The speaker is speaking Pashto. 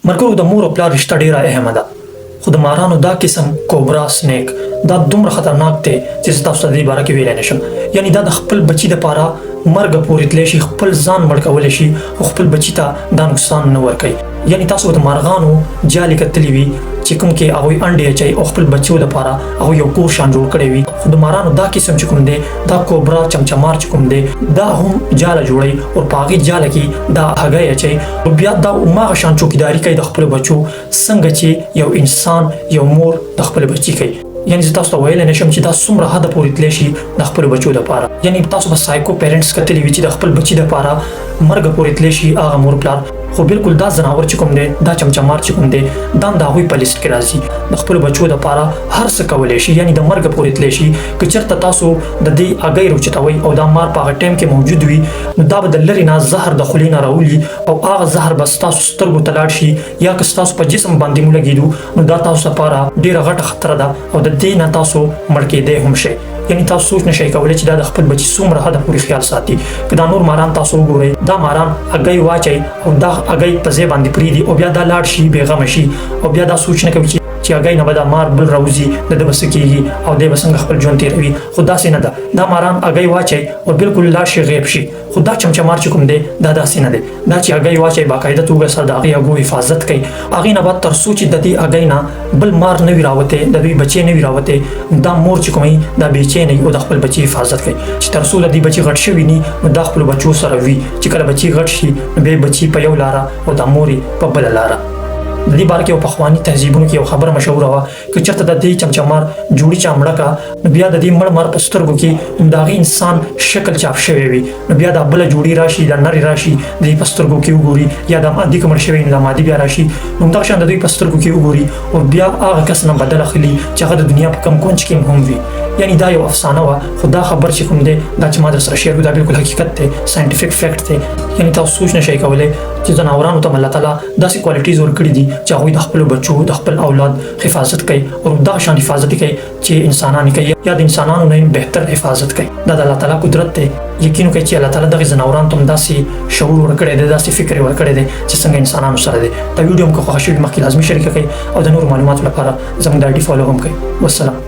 مرګرو د مور او پلار رشته ډیره اهمه ده، خو د مارانو دا قسم کوبرا سنیک دا دومره خطرناک دی چې تاسو ته دې باره کې ویلی نشم. یعنی دا د خپل بچي دپاره مرګ پورې تللی شي، خپل ځان مړ کولی شي خو خپل بچي ته دا نقصان نه ورکوي. یعنی تاسو د مارغانو جالې کتلي وي چې کوم کې هغوی انډې اچوي او خپل بچو دپاره هغوی یو کور شان جوړ کړی وي. خو د مارانو دا قسم چې کوم دی دا کوبرا چمچمار چې کوم دی دا هم جاله جوړوي او په هغې جاله کې دا هګۍ اچوي او بیا دا هماغه شان چوکیداري کوي د خپلو بچو څنګه چې یو انسان یو مور د خپل بچي کوي. یعنی زه تاسو ته ویلی نشم چې دا څومره حده پورې تللی شي د خپلو بچو دپاره. یعنی تاسو به سایکو پیرنټس کتلي وي چې د خپل بچي دپاره مرګ پورې تللی شي هغه مور پلار، خو بالکل دا ځناور چې کوم دی دا چمچمار چې کوم دی دا هم د هغوی په لیست کې راځي. د خپلو بچو دپاره هر څه کولی شي، یعنی د مرګ پورې تللی شي. که چېرته تاسو د دې هګۍ راوچتوئ او دا مار په هغه ټایم کې موجود وي نو دا به د لرې نه زهر د خولې نه راولي او هغه زهر به ستاسو سترګو ته لاړ شي یا که ستاسو په جسم باندې مو لګېدو نو دا تاسو لپاره ډېره غټه خطره ده او د دې نه تاسو مړ کېدی هم شئ. یعنی تاسو سوچ نشئ کولی چې دا د خپل بچي څومره حده پورې خیال ساتي. که دا نور ماران تاسو وګورئ دا ماران هګۍ واچوي او دا هګۍ په ځای باندې پرېږدي او بیا دا لاړ شي بېغمه شي او بیا دا سوچ نه کوي چې هګۍ نه به دا مار بل راوځي د ده به څه کېږي او دی به څنګه خپل ژوند تېروي. خو داسې نه ده، دا ماران هګۍ واچوي او بالکل لاړ شي غیب شي. خو دا چمچمار چې کوم دی دا داسې نه دی، دا چې هګۍ واچوي باقاعده توګه سره د هغې هګو حفاظت کوي. هغې نه بعد تر څو چې د دې هګۍ نه بل مار نه وي راوتی، د دوی بچی نه وي راوتی، دا مور چې کوم دا بېچینه وي او د خپل بچي حفاظت کوي چې تر څو د دې بچي غټ شوي ني نو دا خپلو بچو سره وي. چې کله بچي غټ شي نو بیا بچي په یو لاره او دا مور په بله لاره. د دې باره کې یو پخواني تهذیبونو کې یو خبره مشهوره وه که چېرته د دې چمچمار جوړي چا مړه کړه نو بیا د دې مړ مار په سترګو کې د هغې انسان شکل چاپ شوی وي نو بیا دا بله جوړي راشي دا نرې راشي د دې په سترګو کې وګوري، یا دا مادي که مړ شوی نو دا مادي بیا راشي نو همدغه شان د دوی په سترګو کې وګوري او بیا هغه کس نه بدل اخلي چې هغه د دنیا په کم کونج کې هم وي. یعنی دا یو افسانه وه خو دا خبر چې کوم دی دا چې ما در سره شیر کړو دا بالکل حقیقت دی، ساینټیفیک فیکټ دی. یعنی تاسو سوچ نشئ کولی چې ځناورانو ته الله تعالی داسې کوالټیز ورکړي دي چې هغوی د خپلو بچو د خپل اولاد حفاظت کوي او دغه شان حفاظت کوي چې انسانان کوي یا د انسانانو نه بهتر حفاظت کوي. دا د الله تعالی قدرت دی. یقین وکړئ چې الله تعالی دغې ځناورانو ته هم داسې شعور ورکړی دی، داسې فکر یې ورکړی دی چې څنګه انسانانو سره دی. دا ویډیو هم که خوښه شوي مخکې لازمي شریکه کړئ او د نورو معلوماتو لپاره زموږ د آی ډي فالو هم کړئ. والسلام.